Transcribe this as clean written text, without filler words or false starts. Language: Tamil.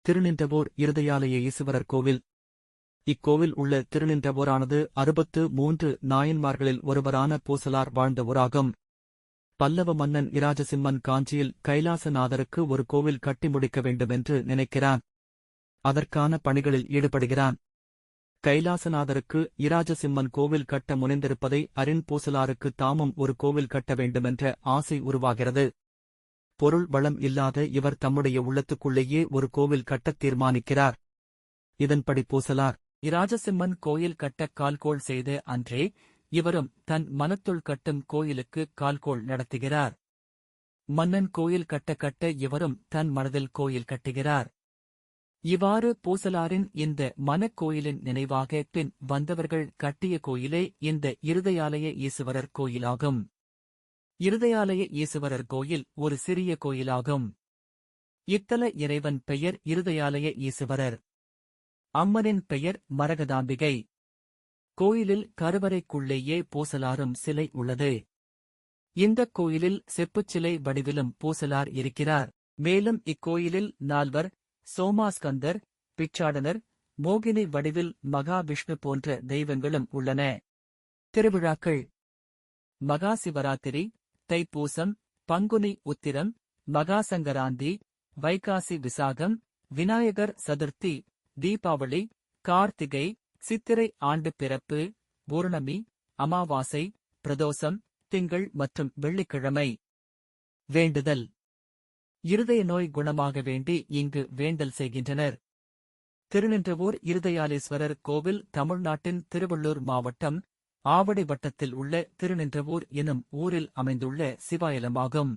திருநின்றவூர் இருதயாலய ஈசுவரர் கோவில். இக்கோவில் உள்ள திருநின்றவூரானது 63 நாயன்மார்களில் ஒருவரான பூசலார் வாழ்ந்த ஊராகும். பல்லவ மன்னன் இராஜசிம்மன் காஞ்சியில் கைலாசநாதருக்கு ஒரு கோவில் கட்டி முடிக்க வேண்டுமென்று நினைக்கிறான். அதற்கான பணிகளில் ஈடுபடுகிறான். கைலாசநாதருக்கு இராஜசிம்மன் கோவில் கட்ட முனைந்திருப்பதை அறின் பூசலாருக்கு தாமும் ஒரு கோவில் கட்ட வேண்டுமென்ற ஆசை உருவாகிறது. பொருள் வளம் இல்லாத இவர் தம்முடைய உள்ளத்துக்குள்ளேயே ஒரு கோவில் கட்டத் தீர்மானிக்கிறார். இதன்படி பூசலார் இராஜசிம்மன் கோயில் கட்ட கால்கோள் செய்த அன்றே இவரும் தன் மனத்துள் கட்டும் கோயிலுக்கு கால்கோள் நடத்துகிறார். மன்னன் கோயில் கட்ட கட்ட இவரும் தன் மனதில் கோயில் கட்டுகிறார். இவ்வாறு பூசலாரின் இந்த மனக்கோயிலின் நினைவாக பின் வந்தவர்கள் கட்டிய கோயிலே இந்த இருதயாலய ஈசுவரர் கோயிலாகும். இருதயாலய ஈசுவரர் கோயில் ஒரு சிறிய கோயிலாகும். இத்தல இறைவன் பெயர் இருதயாலய ஈசுவரர். அம்மனின் பெயர் மரகதாம்பிகை. கோயிலில் கருவறைக்குள்ளேயே பூசலாரும் சிலை உள்ளது. இந்தக் கோயிலில் செப்புச் சிலை வடிவிலும் பூசலார் இருக்கிறார். மேலும் இக்கோயிலில் நால்வர், சோமாஸ்கந்தர், பிச்சாடனர், மோகினி வடிவில் மகாவிஷ்ணு போன்ற தெய்வங்களும் உள்ளன. திருவிழாக்கள்: மகா சிவராத்திரி, தைப்பூசம், பங்குனி உத்திரம், மகாசங்கராந்தி, வைகாசி விசாகம், விநாயகர் சதுர்த்தி, தீபாவளி, கார்த்திகை, சித்திரை ஆண்டு பிறப்பு, பூர்ணமி, அமாவாசை, பிரதோஷம், திங்கள் மற்றும் வெள்ளிக்கிழமை. வேண்டுதல்: இருதய நோய் குணமாக வேண்டி இங்கு வேண்டல் செய்கின்றனர். திருநின்றவூர் இருதயாலீஸ்வரர் கோவில் தமிழ்நாட்டின் திருவள்ளூர் மாவட்டம் ஆவடி வட்டத்தில் உள்ள திருநின்றவூர் எனும் ஊரில் அமைந்துள்ள சிவாலயமாகும்.